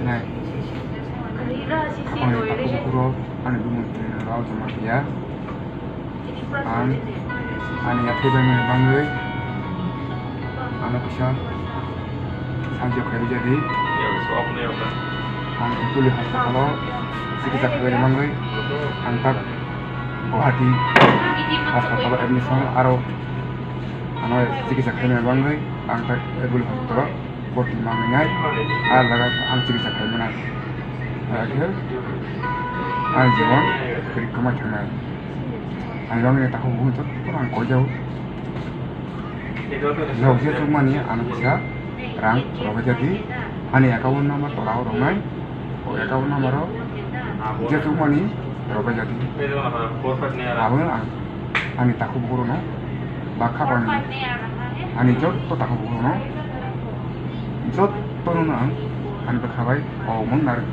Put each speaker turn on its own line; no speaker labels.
Nah, aku bukuro ane dumun lau Jamatia ane ya tebe me bangui ane bisa sanjo kari jadi ane tuli hasta kalau sikisa kari bangui antak Guwahati hasta kalau admission aro ane sikisa kari bangui antak ebul hasta boti mangai alaga ane sikisa kari mana akhir ane jawan kiri kamar tanai ane orang tahu untuk orang kau jauh jauh sih cuma nih ane bisa rang kalau jadi ane akun nama tolau orang oh akun nama ro dia cuma nih kalau jadi apa ane tahu bukuru no bakal ane jauh tuh tahu bukuru no jauh tuh nang ane berkabai oh mung nar